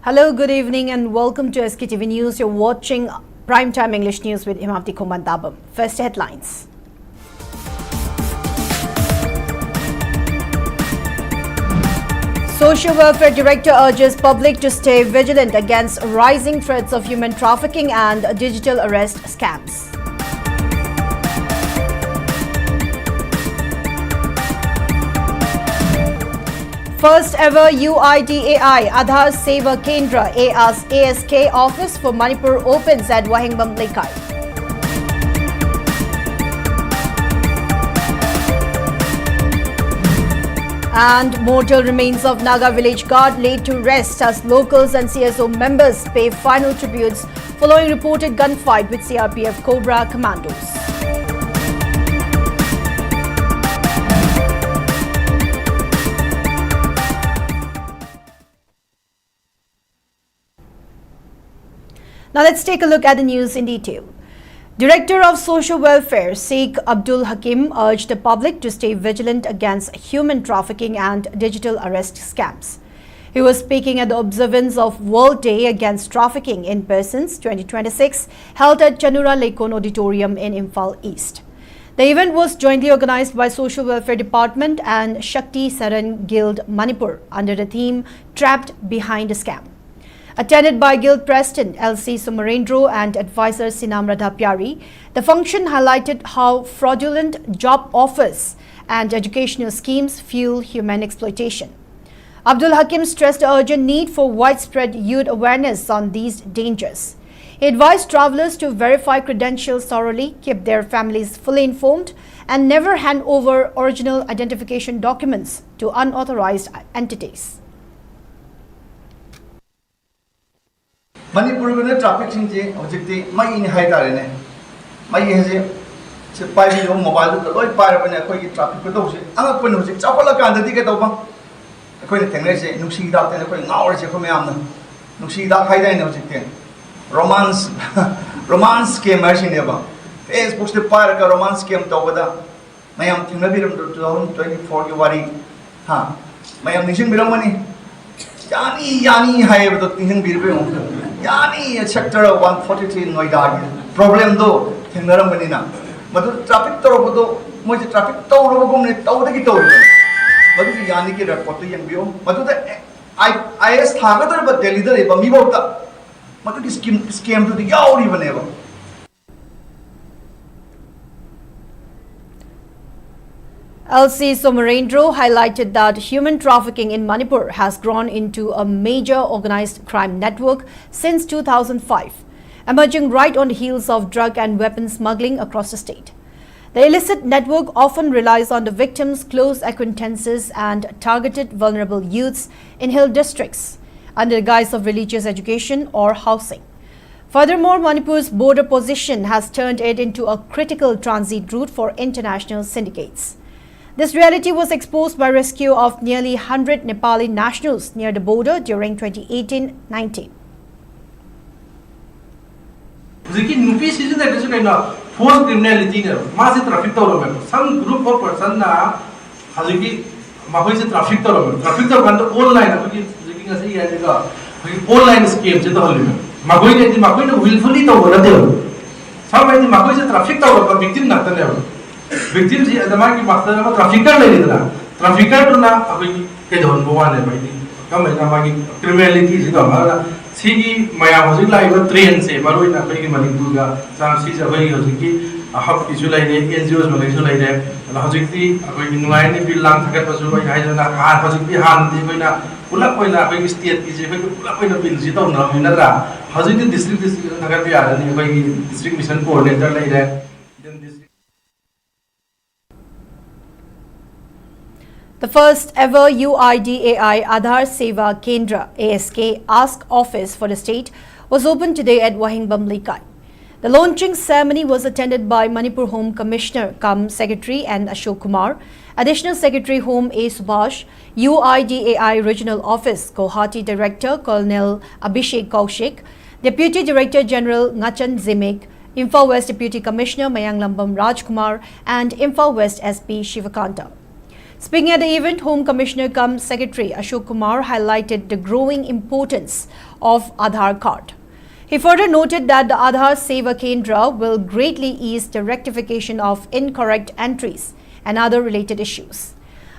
Hello, good evening and welcome to Sktv's News. You're watching Primetime English News with HEMABATI. First headlines. Social Welfare Director urges public to stay vigilant against rising threats of human trafficking and digital arrest scams. First ever UIDAI Aadhaar Seva Kendra ASK office for Manipur opens at Wahingbam Lekai. And mortal remains of Naga village guard laid to rest as locals and CSO members pay final tributes following reported gunfight with CRPF Cobra commandos. Now let's take a look at the news in detail. Director of Social Welfare Sheikh Abdul Hakim urged the public to stay vigilant against human trafficking and digital arrest scams. He was speaking at the observance of World Day Against Trafficking in Persons 2026 held at Chanura Lekon Auditorium in Imphal East. The event was jointly organized by Social Welfare Department and Shakti Saran Guild Manipur under the theme Trapped Behind a Scam. Attended by Guild President L.C. Sumarendro and advisor Sinam Radha Pyari, the function highlighted how fraudulent job offers and educational schemes fuel human exploitation. Abdul Hakim stressed the urgent need for widespread youth awareness on these dangers. He advised travelers to verify credentials thoroughly, keep their families fully informed, and never hand over original identification documents to unauthorized entities. Manipur में trafficking J objecti mai in hai tare ne mai he se pai bi mobile to loi pai ra ne khoi ki traffic ko do se anga ko no se chapala kan da di ke do ba khoi ne theng le se nusi da te ne khoi ngau ra se khoi am na nusi da khai dai ne objecti romance scam machine ne ba Facebook se pai ra ka romance scam to ba da mayam thing na bi ram 2024 ki wari ha mayam nising bi ram mani yani hai ba to tin bir be Yani sector 143 Noida problem do thengnaram banina madu traffic torobodo moi traffic torobo ne tawdagi tawri madu yani ki report to yangbio madu the IS thagadar ba Delhi da ba mi bauta madu ki scam to the yauri baneba. L.C. Somarendro highlighted that human trafficking in Manipur has grown into a major organized crime network since 2005, emerging right on the heels of drug and weapon smuggling across the state. The illicit network often relies on the victims' close acquaintances and targeted vulnerable youths in hill districts under the guise of religious education or housing. Furthermore, Manipur's border position has turned it into a critical transit route for international syndicates. This reality was exposed by rescue of nearly 100 Nepali nationals near the border during 2018-19. Forced criminality, traffic some group of persons traffic online schemes willfully some victim victims the market master trafficker trafficker to na ke don bwane bai kam na magi criminality ji ga sigi maya hojik lai ba train se maroi na bai Manipur ga sam si ja bai hojik ki hab ki julai ne NGOs ma lai julai de hojik ti bai nuai ne bil lang thakat pa julai hai na ha hojik ti han di bai na pulak bai na bai state ki je bai pulak bai na bil ji to na na ra hojik ti district thakat bi ara ni bai district mission coordinator lai de. The first ever UIDAI Aadhaar Seva Kendra ASK office for the state was opened today at Wahingbam Lekai. The launching ceremony was attended by Manipur Home Commissioner Cum Secretary N. Ashok Kumar, Additional Secretary Home A. Subhash, UIDAI Regional Office Guwahati Director Colonel Abhishek Kaushik, Deputy Director General Ngachan Zimek, Imphal West Deputy Commissioner Mayang Lambam Rajkumar and Imphal West SP Shivakanta. Speaking at the event, Home Commissioner cum Secretary Ashok Kumar highlighted the growing importance of Aadhaar card. He further noted that the Aadhaar Seva Kendra will greatly ease the rectification of incorrect entries and other related issues.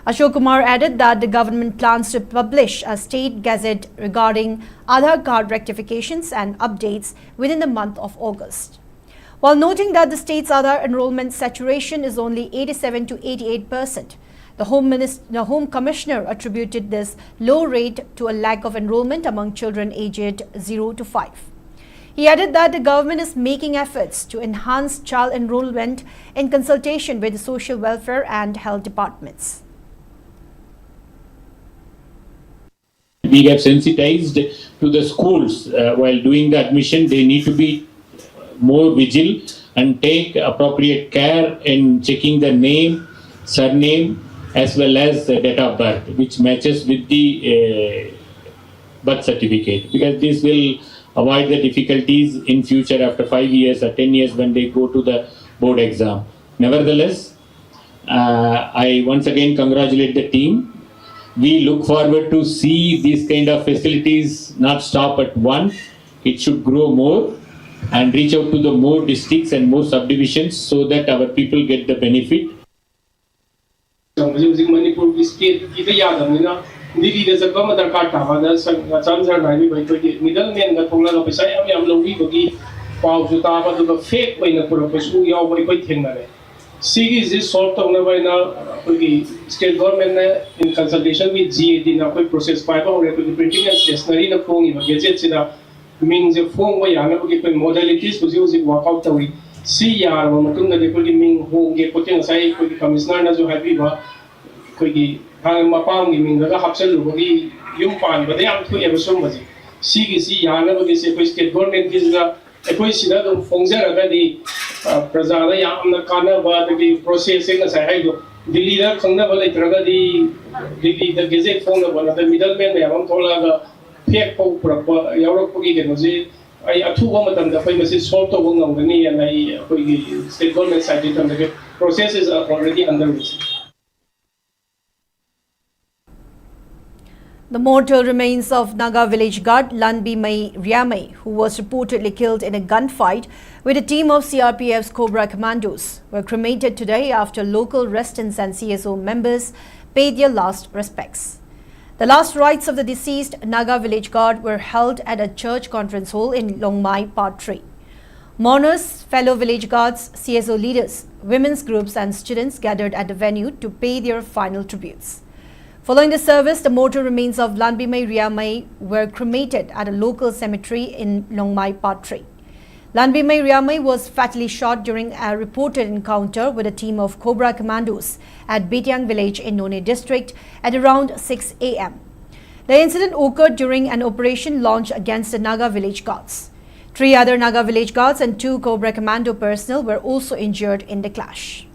Ashok Kumar added that the government plans to publish a state gazette regarding Aadhaar card rectifications and updates within the month of August. While noting that the state's Aadhaar enrollment saturation is only 87 to 88%, the Home Commissioner attributed this low rate to a lack of enrollment among children aged 0 to 5. He added that the government is making efforts to enhance child enrollment in consultation with the social welfare and health departments. We get sensitized to the schools while doing the admission. They need to be more vigilant and take appropriate care in checking the name, surname, as well as the date of birth, which matches with the birth certificate, because this will avoid the difficulties in future after 5 years or 10 years when they go to the board exam. Nevertheless, I once again congratulate the team. We look forward to see these kind of facilities not stop at one. It should grow more and reach out to the more districts and more subdivisions so that our people get the benefit. Manipur state kita yadamina Delhi da sakwa madar card tama da chancer nai bai ko middleman da thongla no paisa yam logi bagi pau ju ta ba du fake bai na pura pasu yaw bai ko thengna re sigi is solve tongna bai na ko state government na in consultation with GAD na ko process pai ba ore ko printing and stationery na phone ba gadget sida means the phone wa yana ko modalities ko ji work out tawi si yar ma matung da ko ming hong ge ko teng sai ko commissioner na jo happy ba ko gi hang ma pam gi ming da hapsel lu gi yum pan ba da yam thu e ba som ba ji si yana ba gi se ko state government gi da ko si da dum phongja ra ga di praja da yam na kana ba da gi processing na sai hai do Delhi da khangna ba lai tra ga di Delhi da gazette phone na ba da middleman ya am thola ga fake po pra ba yaurok ko gi ge no ji I athuba matam da pai masi solve to ngam gani and I state government side the processes are already underway. The mortal remains of Naga village guard Lanbi Mai Riamai, who was reportedly killed in a gunfight with a team of CRPF's Cobra commandos, were cremated today after local residents and CSO members paid their last respects. The last rites of the deceased Naga village guard were held at a church conference hall in Longmai, Part 3. Mourners, fellow village guards, CSO leaders, women's groups and students gathered at the venue to pay their final tributes. Following the service, the mortal remains of Lanbimai Riamai were cremated at a local cemetery in Longmai, Part 3. Lanbimai Riamai was fatally shot during a reported encounter with a team of Cobra commandos at Betiang village in None district at around 6 a.m. The incident occurred during an operation launched against the Naga village guards. 3 other Naga village guards and 2 Cobra commando personnel were also injured in the clash.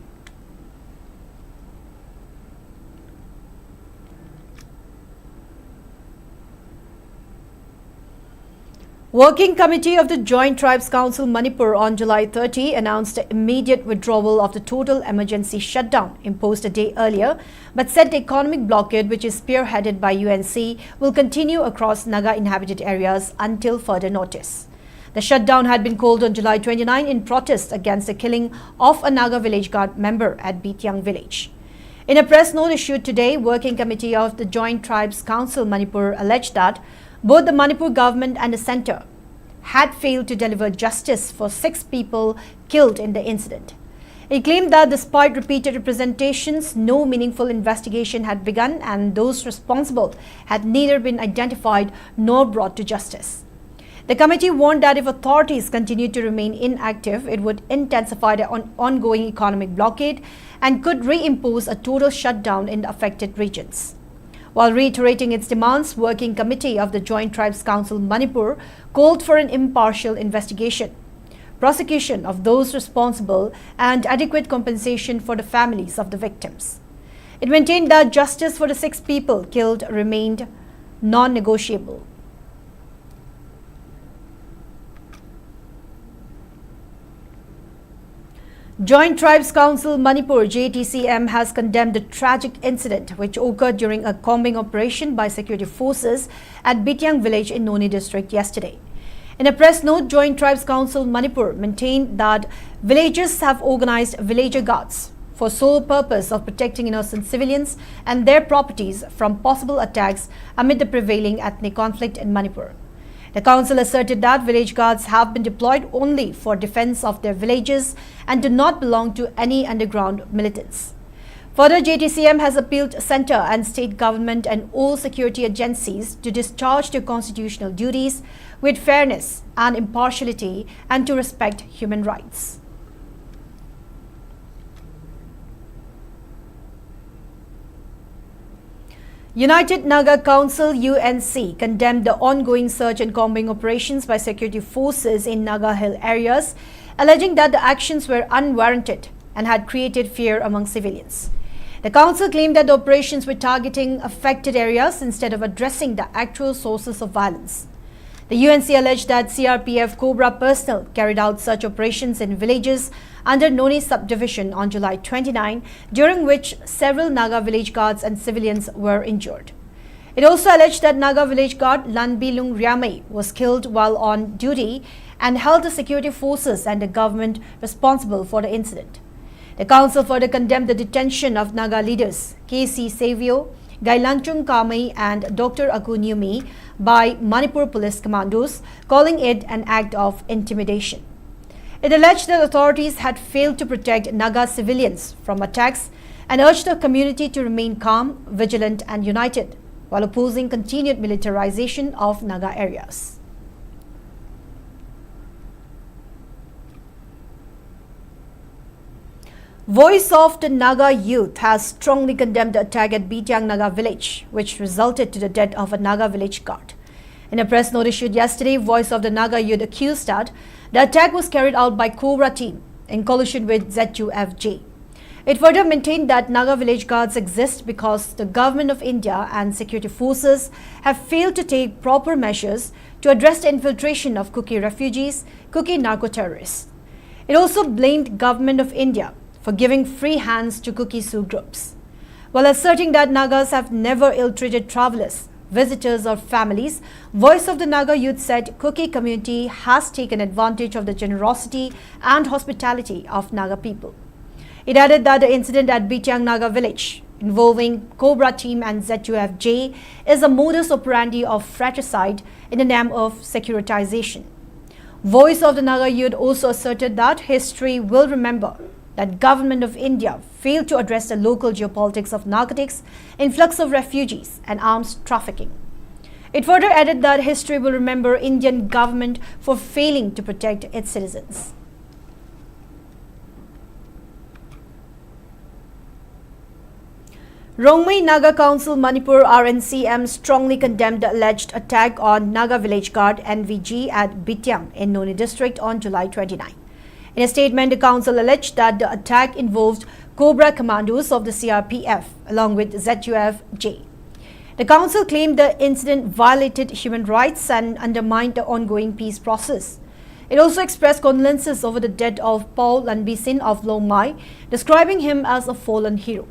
Working Committee of the Joint Tribes Council Manipur on July 30 announced the immediate withdrawal of the total emergency shutdown imposed a day earlier, but said the economic blockade, which is spearheaded by UNC, will continue across Naga inhabited areas until further notice. The shutdown had been called on July 29 in protest against the killing of a Naga village guard member at Betiang village. In a press note issued today, Working Committee of the Joint Tribes Council Manipur alleged that both the Manipur government and the centre had failed to deliver justice for 6 people killed in the incident. It claimed that despite repeated representations, no meaningful investigation had begun and those responsible had neither been identified nor brought to justice. The committee warned that if authorities continued to remain inactive, it would intensify the ongoing economic blockade and could reimpose a total shutdown in the affected regions. While reiterating its demands, Working Committee of the Joint Tribes Council Manipur called for an impartial investigation, prosecution of those responsible and adequate compensation for the families of the victims. It maintained that justice for the 6 people killed remained non-negotiable. Joint Tribes Council Manipur (JTCM) has condemned the tragic incident which occurred during a combing operation by security forces at Bityang village in Noni district yesterday. In a press note, Joint Tribes Council Manipur maintained that villagers have organized villager guards for sole purpose of protecting innocent civilians and their properties from possible attacks amid the prevailing ethnic conflict in Manipur. The council asserted that village guards have been deployed only for defense of their villages and do not belong to any underground militants. Further, JTCM has appealed centre and state government and all security agencies to discharge their constitutional duties with fairness and impartiality and to respect human rights. United Naga Council UNC condemned the ongoing search and combing operations by security forces in Naga Hill areas, alleging that the actions were unwarranted and had created fear among civilians. The council claimed that the operations were targeting affected areas instead of addressing the actual sources of violence. The UNC alleged that CRPF Cobra personnel carried out such operations in villages under Noni subdivision on July 29, during which several Naga village guards and civilians were injured. It also alleged that Naga village guard Lanbilung Ryamei was killed while on duty and held the security forces and the government responsible for the incident. The council further condemned the detention of Naga leaders KC Savio, Gailanchung Kamei and Dr. Akunyumi by Manipur police commandos, calling it an act of intimidation. It alleged that authorities had failed to protect Naga civilians from attacks and urged the community to remain calm, vigilant and united while opposing continued militarization of Naga areas. Voice of the Naga youth has strongly condemned the attack at Bityang Naga village, which resulted to the death of a Naga village guard. In a press note issued yesterday, Voice of the Naga youth accused that the attack was carried out by Cobra team in coalition with ZUFJ. It further maintained that Naga village guards exist because the government of India and security forces have failed to take proper measures to address the infiltration of Kuki refugees, Kuki narco-terrorists. It also blamed government of India for giving free hands to Kuki Sioux groups, while asserting that Nagas have never ill-treated travelers, visitors or families. Voice of the Naga youth said Kuki community has taken advantage of the generosity and hospitality of Naga people. It added that the incident at Bityang Naga village involving Cobra team and ZUFJ is a modus operandi of fratricide in the name of securitization. Voice of the Naga youth also asserted that history will remember that government of India failed to address the local geopolitics of narcotics, influx of refugees and arms trafficking. It further added that history will remember Indian government for failing to protect its citizens. Rongmei Naga Council Manipur RNCM strongly condemned the alleged attack on Naga village guard NVG at Bityang in Noni district on July 29. In a statement, the council alleged that the attack involved Cobra commandos of the CRPF along with ZUFJ. The council claimed the incident violated human rights and undermined the ongoing peace process. It also expressed condolences over the death of Paul Lanbisin of Longmai, describing him as a fallen hero.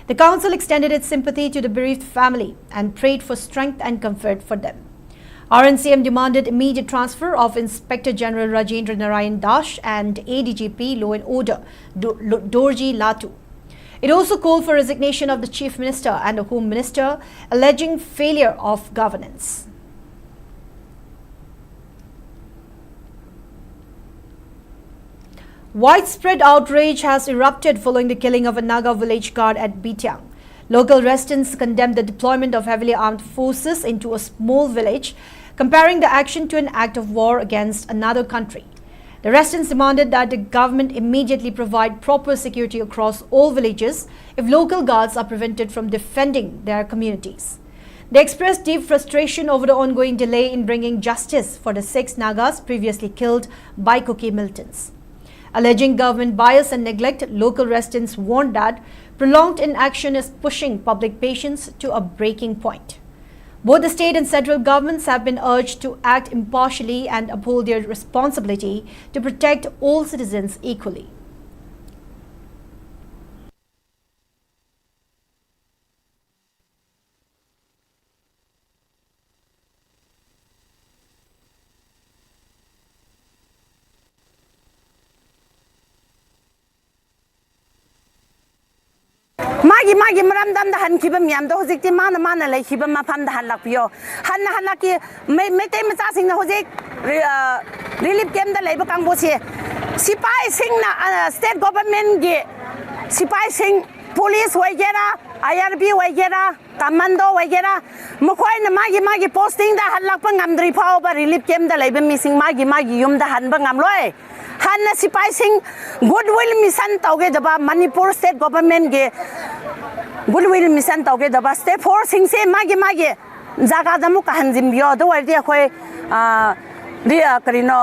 The council extended its sympathy to the bereaved family and prayed for strength and comfort for them. RNCM demanded immediate transfer of Inspector General Rajendra Narayan Dash and ADGP Law and Order Dorji Latu. It also called for resignation of the Chief Minister and the Home Minister, alleging failure of governance. Widespread outrage has erupted following the killing of a Naga village guard at Bityang. Local residents condemned the deployment of heavily armed forces into a small village, comparing the action to an act of war against another country. The residents demanded that the government immediately provide proper security across all villages if local guards are prevented from defending their communities. They expressed deep frustration over the ongoing delay in bringing justice for the 6 Nagas previously killed by Kuki militants. Alleging government bias and neglect, local residents warned that prolonged inaction is pushing public patience to a breaking point. Both the state and central governments have been urged to act impartially and uphold their responsibility to protect all citizens equally. Magi maram dam da han kibam yam do hojik ti mana lai kibam ma pham da han lak pio han laki me te ma cha sing na hojik relief camp da leiba kang bo che sipai sing na state government ge sipai sing police wagera IRB wagera commando wagera mkhoi na magi posting da han lak pa ngam dri phao ba relief camp da leiba missing magi yum da han ba ngam loi han na sipai sing goodwill mission tauge daba Manipur state government ge goodwill mission tauge daba step 4 sing se magi jaga jamu ka hanjim bio do wai dia khoi ri karino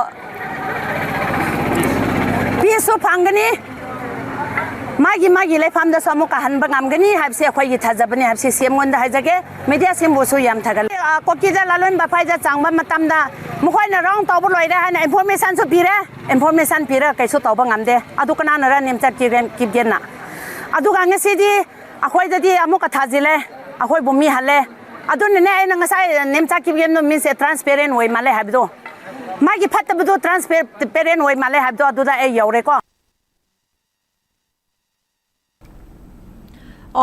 piso phangani magi le pham da samu ka han bangam gani habse khoi gi thajabani habse semgon da hajage media sembo so yam thagal ko ki ja lalon ba phai ja changba matam da mukhoi na rong taw loi da han information so pira kaiso taw bangam de adu kana na ra nem chat ki ren ki gen na adu ga ngasi di akhoi da di amu ka thajile akhoi bumi hale adu ne ai na ngasai nem chat ki gen no means transparent way male habdo magi phatabdo transparent way male habdo adu da ai yore ko.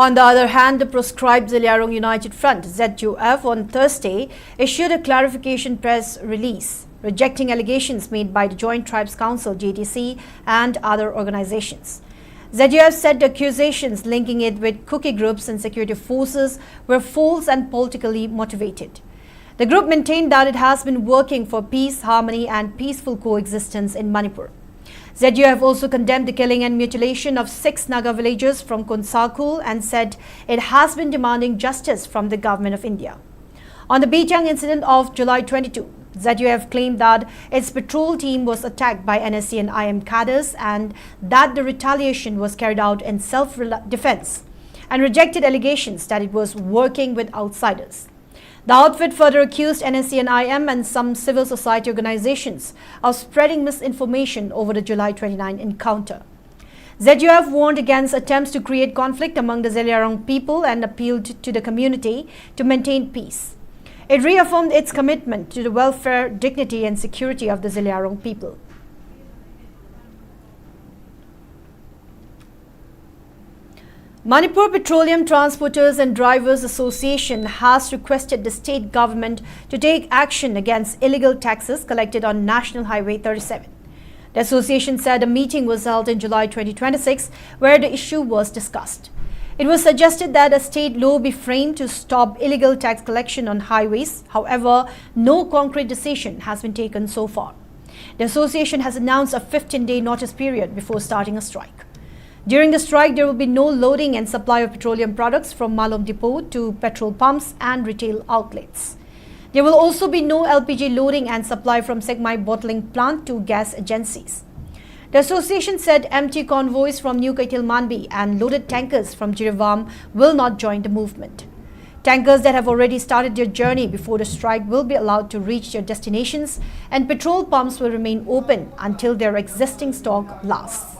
On the other hand, the proscribed Zaliarong United Front (ZUF) on Thursday issued a clarification press release rejecting allegations made by the Joint Tribes Council (JTC) and other organizations. ZUF said the accusations linking it with cookie groups and security forces were false and politically motivated. The group maintained that it has been working for peace, harmony and peaceful coexistence in Manipur. ZUF also condemned the killing and mutilation of 6 Naga villagers from Konsakul and said it has been demanding justice from the government of India. On the Bijang incident of July 22, ZUF claimed that its patrol team was attacked by NSC and IM cadres and that the retaliation was carried out in self-defense and rejected allegations that it was working with outsiders. The outfit further accused NSC and IM and some civil society organizations of spreading misinformation over the July 29 encounter. ZUF warned against attempts to create conflict among the Zaliarong people and appealed to the community to maintain peace. It reaffirmed its commitment to the welfare, dignity and security of the Zaliarong people. Manipur Petroleum Transporters and Drivers Association has requested the state government to take action against illegal taxes collected on National Highway 37. The association said a meeting was held in July 2026 where the issue was discussed. It was suggested that a state law be framed to stop illegal tax collection on highways. However, no concrete decision has been taken so far. The association has announced a 15-day notice period before starting a strike. During the strike, there will be no loading and supply of petroleum products from Malom Depot to petrol pumps and retail outlets. There will also be no LPG loading and supply from Segmai bottling plant to gas agencies. The association said empty convoys from New Kaitil Manbi and loaded tankers from Jirivam will not join the movement. Tankers that have already started their journey before the strike will be allowed to reach their destinations and petrol pumps will remain open until their existing stock lasts.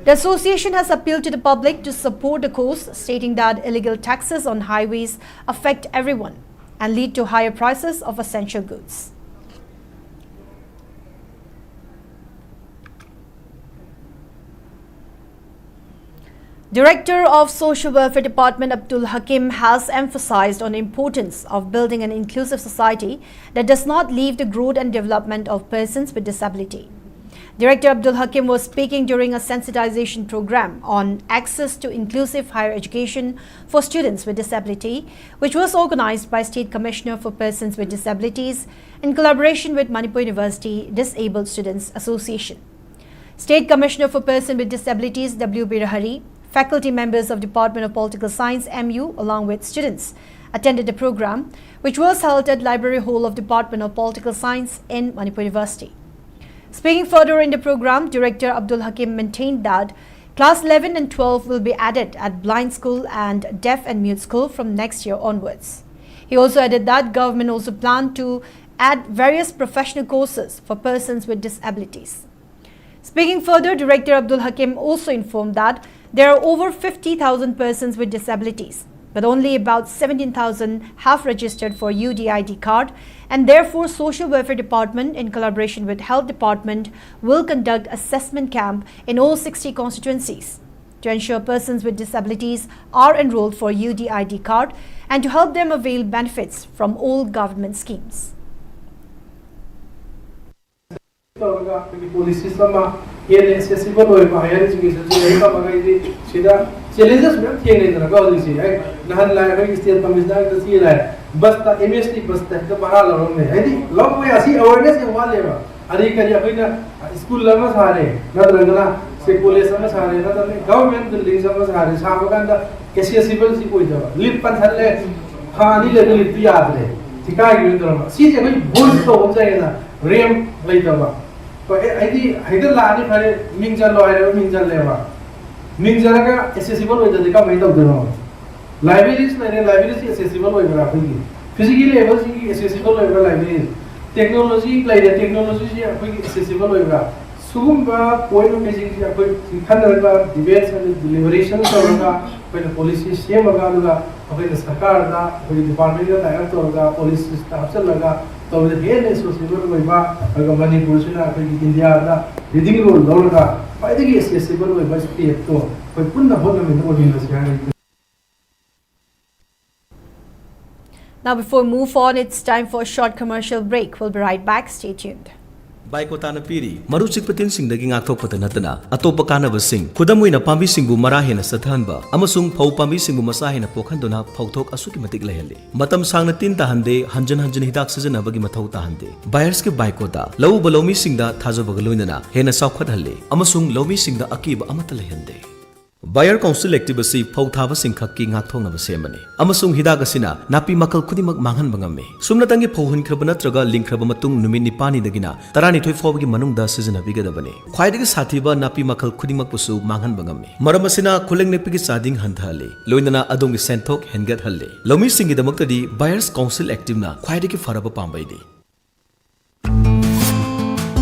The association has appealed to the public to support the cause, stating that illegal taxes on highways affect everyone and lead to higher prices of essential goods. Director of Social Welfare Department Abdul Hakim has emphasized on the importance of building an inclusive society that does not leave the growth and development of persons with disability. Director Abdul Hakim was speaking during a sensitization program on access to inclusive higher education for students with disability, which was organized by State Commissioner for Persons with Disabilities in collaboration with Manipur University Disabled Students Association. State Commissioner for Persons with Disabilities W. Birahari, faculty members of Department of Political Science MU along with students attended the program, which was held at Library Hall of Department of Political Science in Manipur University. Speaking further in the program, Director Abdul Hakim maintained that Class 11 and 12 will be added at Blind School and Deaf and Mute School from next year onwards. He also added that government also planned to add various professional courses for persons with disabilities. Speaking further, Director Abdul Hakim also informed that there are over 50,000 persons with disabilities, but only about 17,000 have registered for UDID card, and therefore Social Welfare Department in collaboration with Health Department will conduct assessment camp in all 60 constituencies to ensure persons with disabilities are enrolled for UDID card and to help them avail benefits from all government schemes. Policy system accessible higher education challenges nahan la state commissioner the see la bus the MST bus the bahal rom hai di long way asi awareness ke wale ba ari kari apaina school lama sare nadrangana se college sama sare nadar government building sama sare sabaganda accessible si koi jaba lip pan thalle khani le lip yaad re thikai gi drama si je koi bol to ho jayega rem lai daba I either Lani Minjalo or Minjaleva. Minjalaga accessible with the comment of the road. Libraries accessible with graphically. Physically able accessible with libraries. Technology like the technology accessible with graph. Sumba, point of message, debates and deliberations when the policy same Magaga, when the Sakarda, when the department of the police staff. So the game is accessible by Manipur, India, reading rule, Lorga, by the accessible by state. So, but put the whole of the Now, before we move on, it's time for a short commercial break. We'll be right back. Stay tuned. Baikotana Piri, Maruchik Patin Sing the King Atopatana, Atopakana was sing, Kudamuina Pambi Singu Marahina Satanba, Amasung Pau Pambi Singu Masahina Pokandona, Pautok Asukimatic Lehele, Matam Sangnatin Tahande, Hanjan Hidaxes and Abagimata Tahande, Bayerski Baikota, Low Balomi Sing the Tazabagalunana, Hena Saukatale, Amasung Lomi Sing the Akib Amatalehende. Bayer Council activity Pautava Singkaki Natonga Semani. Amasung Hidagasina, Napi Makal Kudimak Mangan Bangame. Sumnatangi Pohun Krabanatraga, Link Krabamatung, Numini Pani Dagina, Tarani Toyfogi Manunda season of Vigadabane. Quaidigi Satiba, Napi Makal Kudimak Pusu, Mangan Bangame. Maramasina, Kuling Nepiki Sading Hantale, Loinana Adongi Sentok, Hengat Hale. Lomi Singi the Muktadi, Bayers Council activena, Quaidigi Faraba Pambaidi.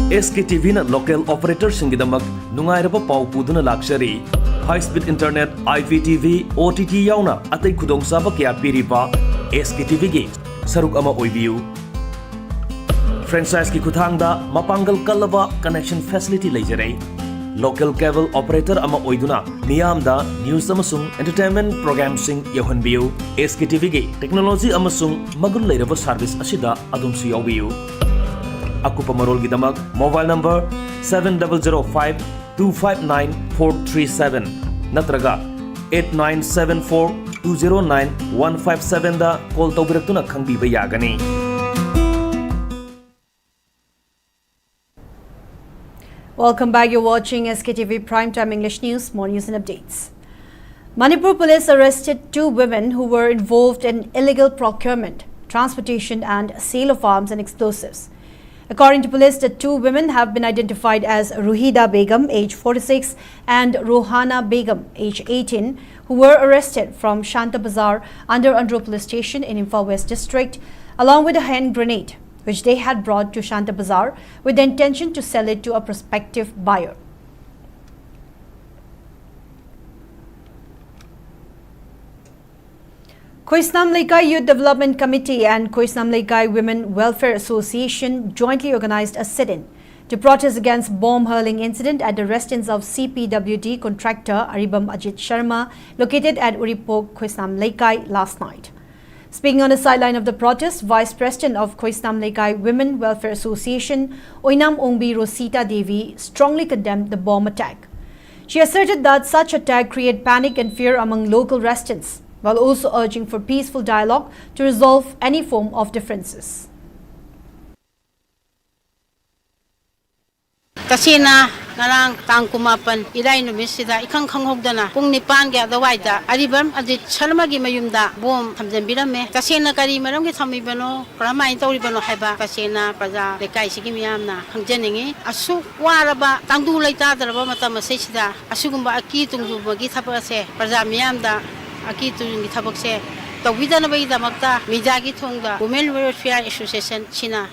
SKTV na local operators singidamak nungairaba pau puduna luxury high speed internet IPTV OTT yauna atay khudongchaba kya piriba SKTV gi saruk ama oibiu franchise ki khuthangda mapangal kalaba connection facility leijare local cable operator ama oiduna niyamda news amasung entertainment program sing yahonbiu SKTV gi technology amasung magul leiraba service asida adumsi yawiu Akupa Marol Gidamak, mobile number 7005-259-437, Natraga 8974-209-157 da call Tobiratuna Kangi Bayagani. Welcome back. You're watching SKTV Primetime English News, more news and updates. Manipur police arrested 2 women who were involved in illegal procurement, transportation and sale of arms and explosives. According to police, the 2 women have been identified as Ruhida Begum, age 46, and Rohana Begum, age 18, who were arrested from Shanta Bazar under Andro Police Station in Imphal West District, along with a hand grenade, which they had brought to Shanta Bazar with the intention to sell it to a prospective buyer. Koisnam Laikai Youth Development Committee and Koisnam Laikai Women Welfare Association jointly organized a sit-in to protest against bomb hurling incident at the residence of CPWD contractor Aribam Ajit Sharma located at Uripok, Koisnam Laikai last night. Speaking on the sideline of the protest, Vice President of Koisnam Laikai Women Welfare Association, Oinam Ongbi Rosita Devi, strongly condemned the bomb attack. She asserted that such attack created panic and fear among local residents, while also urging for peaceful dialogue to resolve any form of differences. Kasina narang tang kumapan iray numis sida ikang kanghogdana kung nipan ga dawaida Aribam Ajit Sharma gi mayumda bom thamjambirame kasina kari maram gi thamibano kramai tawribano haiba kasina praja lekai sigi miyamna hangjaningi asu waraba tangdu laita daraba matam sida asugumba aki tungjuba gi thapase praja miyamda Aki tujundi thabakse tawidana bai damakta mijagi thongda Women Welfare Association China.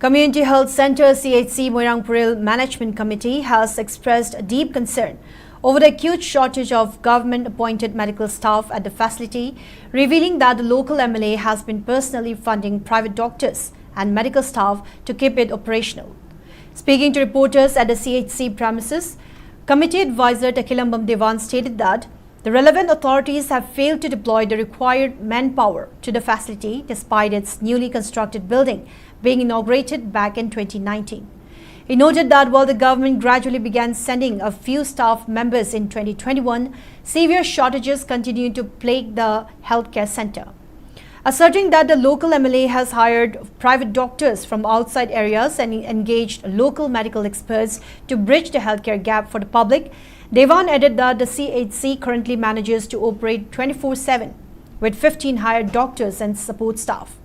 Community Health Center CHC Moirangpuril Management Committee has expressed deep concern over the acute shortage of government-appointed medical staff at the facility, revealing that the local MLA has been personally funding private doctors and medical staff to keep it operational. Speaking to reporters at the CHC premises, Committee Advisor Takilambam Devan stated that the relevant authorities have failed to deploy the required manpower to the facility despite its newly constructed building being inaugurated back in 2019. He noted that while the government gradually began sending a few staff members in 2021, severe shortages continue to plague the healthcare center. Asserting that the local MLA has hired private doctors from outside areas and engaged local medical experts to bridge the healthcare gap for the public, Devan added that the CHC currently manages to operate 24/7 with 15 hired doctors and support staff.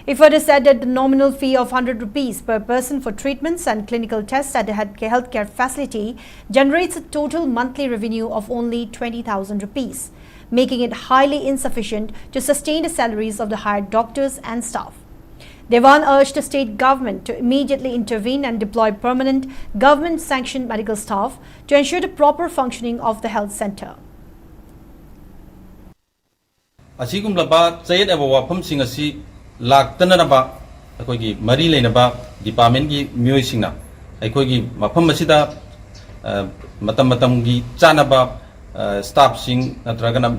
He further said that the nominal fee of 100 rupees per person for treatments and clinical tests at the healthcare facility generates a total monthly revenue of only 20,000 rupees, making it highly insufficient to sustain the salaries of the hired doctors and staff. Devan urged the state government to immediately intervene and deploy permanent government-sanctioned medical staff to ensure the proper functioning of the health center. ꯂꯥꯛꯇꯅꯕ ꯑꯩꯈꯣꯏꯒꯤ ꯃꯔꯤ ꯂꯩꯅꯕ ꯗꯤꯄꯥꯔꯠꯃꯦꯟꯒꯤ ꯃꯤꯑꯣꯏꯁꯤꯡꯅ ꯑꯩꯈꯣꯏꯒꯤ ꯃꯐꯝ ꯑꯁꯤꯗ ꯃꯇꯝ ꯃꯇꯝꯒꯤ ꯆꯥꯅꯕ ꯁ꯭ꯇꯥꯐꯁꯤꯡ ꯅꯠꯇ꯭ꯔꯒꯅ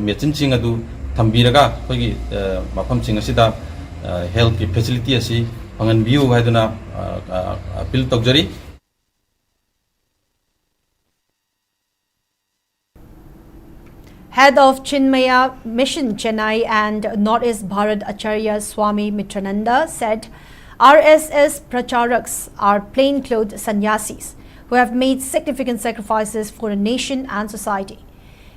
ꯃꯦꯆꯤꯟꯁꯤꯡ ꯑꯗꯨ ꯊꯝꯕꯤꯔꯒ ꯑꯩꯈꯣꯏꯒꯤ ꯃꯐꯝꯁꯤꯡ ꯑꯁꯤꯗ ꯍꯦꯜꯊꯀꯤ ꯐꯦꯁꯤꯂꯤꯇꯤ ꯑꯁꯤ ꯐꯪꯍꯟꯕꯤꯌꯨ ꯍꯥꯏꯗꯨꯅ ꯑꯄꯤꯜ ꯇꯧꯖꯔꯤ. Head of Chinmaya Mission Chennai and Northeast Bharat Acharya Swami Mitrananda said RSS Pracharaks are plain-clothed sannyasis who have made significant sacrifices for the nation and society.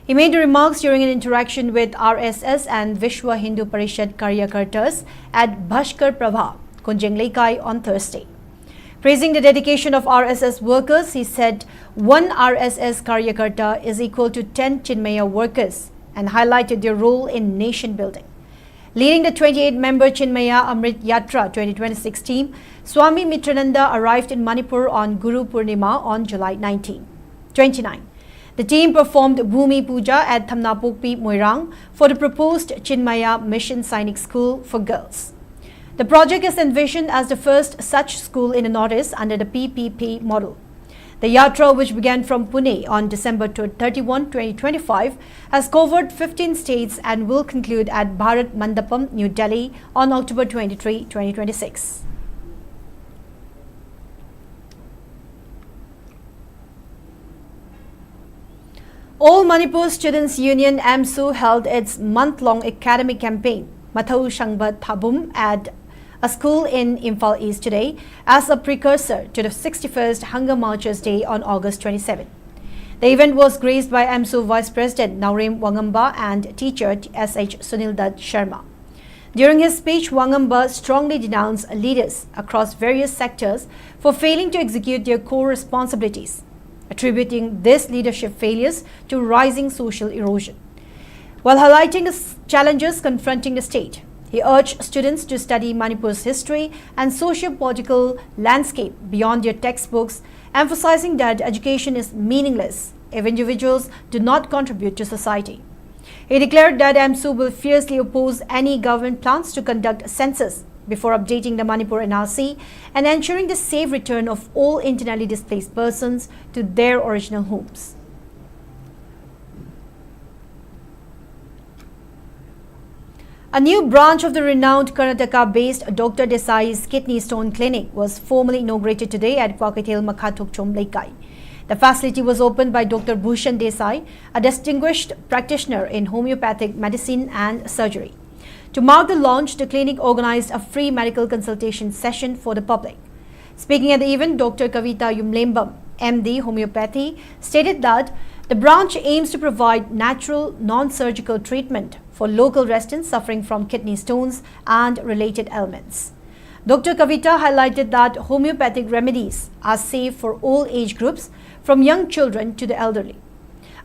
He made the remarks during an interaction with RSS and Vishwa Hindu Parishad Karyakartas at Bhaskar Prabha, Kunjengleikai on Thursday. Praising the dedication of RSS workers, he said one RSS Karyakarta is equal to 10 Chinmaya workers and highlighted their role in nation building. Leading the 28-member Chinmaya Amrit Yatra 2026 team, Swami Mitrananda arrived in Manipur on Guru Purnima on July 29. The team performed Bhumi Puja at Thamnapokpi, Moirang for the proposed Chinmaya Mission Sainik School for girls. The project is envisioned as the first such school in the Northeast under the PPP model. The Yatra, which began from Pune on December 31, 2025, has covered 15 states and will conclude at Bharat Mandapam, New Delhi on October 23, 2026. All Manipur Students Union AMSU held its month-long academic campaign, Mathau Shangba Thabum, at a school in Imphal East today as a precursor to the 61st Hunger Marchers Day on August 27. The event was graced by AMSU Vice President Naurem Wangamba and teacher SH Sunildat Sharma. During his speech, Wangamba strongly denounced leaders across various sectors for failing to execute their core responsibilities, attributing these leadership failures to rising social erosion. While highlighting the challenges confronting the state, he urged students to study Manipur's history and socio-political landscape beyond their textbooks, emphasizing that education is meaningless if individuals do not contribute to society. He declared that AMSU will fiercely oppose any government plans to conduct a census before updating the Manipur NRC and ensuring the safe return of all internally displaced persons to their original homes. A new branch of the renowned Karnataka-based Dr. Desai's Kidney Stone Clinic was formally inaugurated today at Kwakatel Makhatukchom Laikai. The facility was opened by Dr. Bhushan Desai, a distinguished practitioner in homeopathic medicine and surgery. To mark the launch, the clinic organized a free medical consultation session for the public. Speaking at the event, Dr. Kavita Yumlembam, MD Homeopathy, stated that the branch aims to provide natural, non-surgical treatment for local residents suffering from kidney stones and related ailments. Dr. Kavita highlighted that homeopathic remedies are safe for all age groups, from young children to the elderly.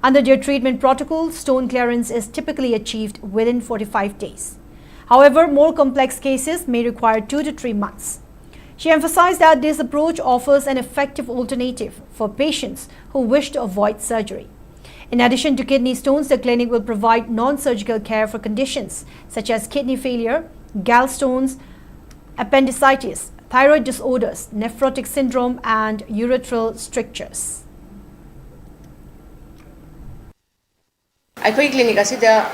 Under their treatment protocol, stone clearance is typically achieved within 45 days. However, more complex cases may require 2 to 3 months. She emphasized that this approach offers an effective alternative for patients who wish to avoid surgery. In addition to kidney stones, the clinic will provide non-surgical care for conditions such as kidney failure, gallstones, appendicitis, thyroid disorders, nephrotic syndrome and urethral strictures. Akhoi clinic asida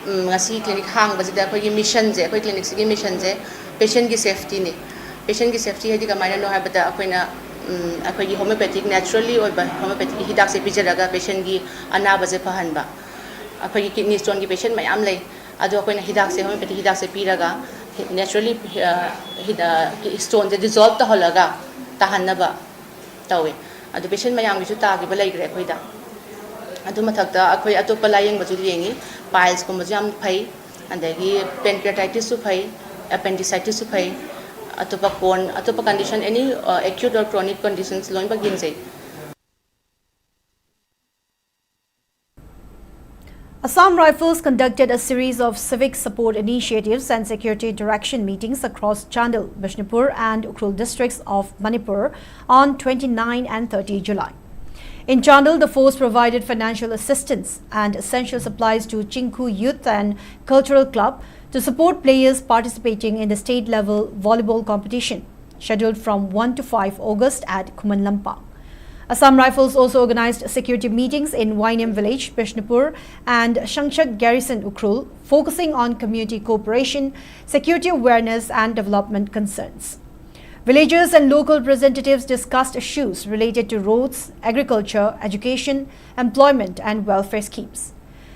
ngasi clinic hang basida akhoi mission je akhoi clinic sigi mission je patient ki safety ni patient ki safety hadi kamaina no habata akoina akhoi gi homeopathic naturally oiba homeopathic hidak se pijaraga patient gi anaba je phahanba akhoi gi kidney stone gi patient mayam lei adu akoina hidak se homeopathic hidak se piraga naturally stone je dissolve ta holaga tahanaba tawe adu patient mayam gi su ta gi balai gre akhoi da adu mathakta akhoi atopa layeng bazu yengi piles ko majam phai andagi pancreatitis su phai appendicitis su phai atopa condition any acute or chronic conditions loin ba ginjai. Assam Rifles conducted a series of civic support initiatives and security interaction meetings across Chandel, Bishnupur and Ukhrul districts of Manipur on 29 and 30 July. In Chandel, the force provided financial assistance and essential supplies to Chinku Youth and Cultural Club to support players participating in the state-level volleyball competition, scheduled from 1 to 5 August at Kumanlampa. Assam Rifles also organized security meetings in Wainem village, Bishnupur and Shangchak garrison, Ukhrul, focusing on community cooperation, security awareness and development concerns. Villagers and local representatives discussed issues related to roads, agriculture, education, employment and welfare schemes.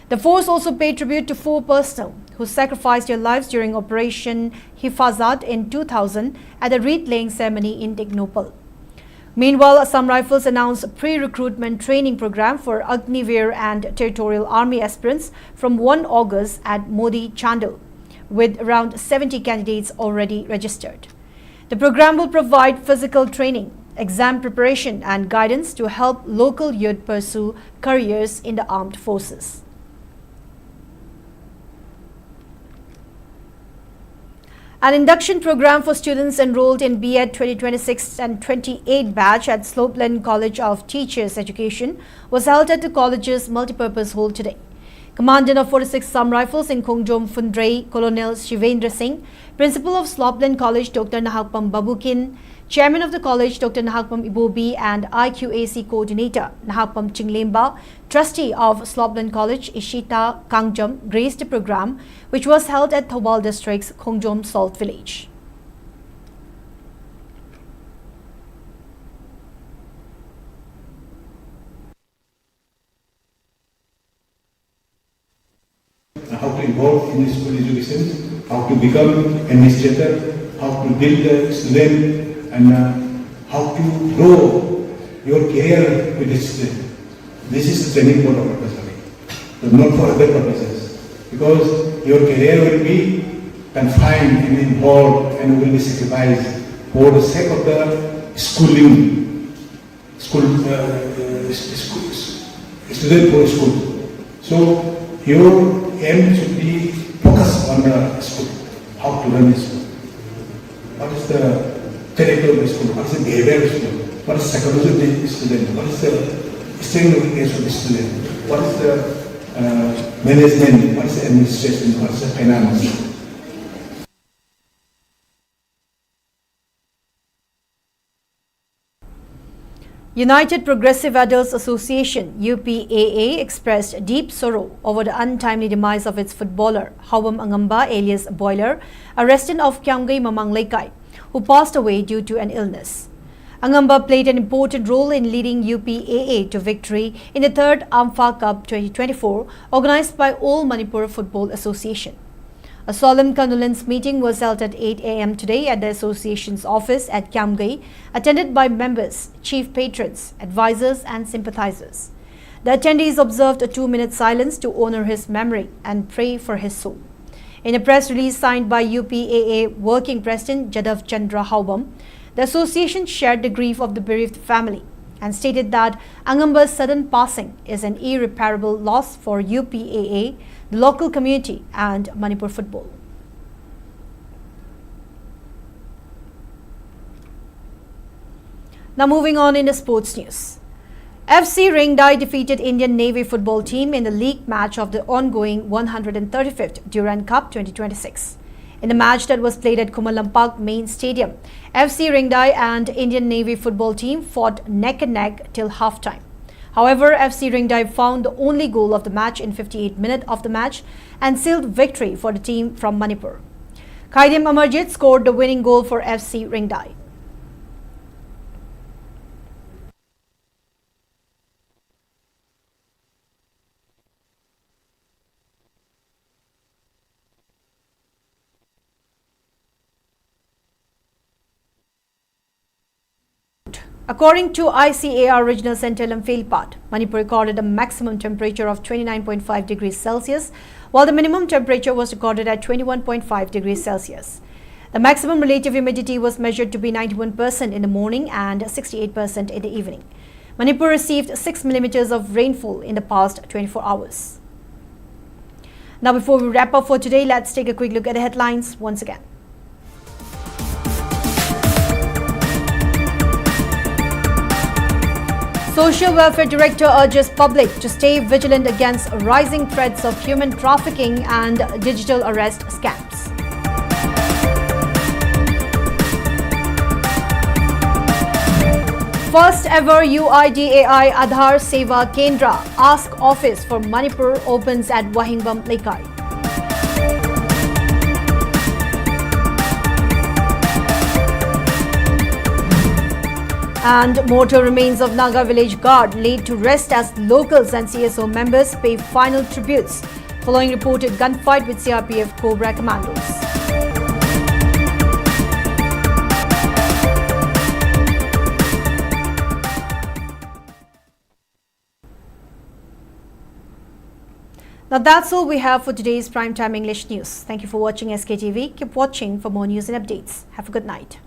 The force also paid tribute to 4 personnel who sacrificed their lives during Operation Hifazat in 2000 at the wreath-laying ceremony in Dignopal. Meanwhile, Assam Rifles announced a pre-recruitment training program for Agniveer and Territorial Army aspirants from 1 August at Modi Chandel, with around 70 candidates already registered. The program will provide physical training, exam preparation and guidance to help local youth pursue careers in the armed forces. An induction program for students enrolled in B.Ed 2026 and 28 batch at Slopeland College of Teachers Education was held at the college's multipurpose hall today. Commandant of 46 Assam Rifles in Khongjom Phundrei, Colonel Shivendra Singh, Principal of Slopeland College Dr. Nahakpam Babukin, Chairman of the college Dr. Nahakpam Ibobi and IQAC Coordinator Nahakpam Chinglemba, Trustee of Slopeland College Ishita Kangjam graced the program, which was held at Thobal District's Khongjom Salt Village. How to involve in school education, how to become administrator, how to build the student, and how to grow your career with the student. This is the training for the purpose only, but not for other purposes. Because your career will be confined and involved and will be sacrificed for the sake of the schooling, student for school. So your aim should be focused on the school, how to run the school. What is the character of the school? What is the behavior of the school? What is the psychology of the student? What is the strength of the student? What is the management? What is the administration? What is the finance? United Progressive Adults Association (UPAA) expressed deep sorrow over the untimely demise of its footballer Hawam Angamba alias Boiler, a resident of Kyamgai Mamang Laikai, who passed away due to an illness. Angamba played an important role in leading UPAA to victory in the 3rd Ampha Cup 2024 organized by All Manipur Football Association. A solemn condolence meeting was held at 8 a.m. today at the association's office at Kyamgai, attended by members, chief patrons, advisors and sympathizers. The attendees observed a 2-minute silence to honor his memory and pray for his soul. In a press release signed by UPAA Working President Jadav Chandra Hawam, the association shared the grief of the bereaved family and stated that Angamba's sudden passing is an irreparable loss for UPAA, the local community and Manipur football. Now moving on in the sports news. FC Ringdai defeated Indian Navy football team in the league match of the ongoing 135th Durand Cup 2026. In the match that was played at Kumalampak main stadium, FC Ringdai and Indian Navy football team fought neck and neck till half-time. However, FC Ringdai found the only goal of the match in 58 minutes of the match and sealed victory for the team from Manipur. Kaidim Amarjit scored the winning goal for FC Ringdai. According to ICAR Regional Centre Imphal, Manipur recorded a maximum temperature of 29.5 degrees Celsius, while the minimum temperature was recorded at 21.5 degrees Celsius. The maximum relative humidity was measured to be 91% in the morning and 68% in the evening. Manipur received 6 millimeters of rainfall in the past 24 hours. Now, before we wrap up for today, let's take a quick look at the headlines once again. Social Welfare Director urges public to stay vigilant against rising threats of human trafficking and digital arrest scams. First ever UIDAI Aadhaar Seva Kendra Ask Office for Manipur opens at Wahingbam Lekai. And mortal remains of Naga village guard laid to rest as locals and CSO members pay final tributes following reported gunfight with CRPF Cobra commandos. Now that's all we have for today's Primetime English News. Thank you for watching SKTV. Keep watching for more news and updates. Have a good night.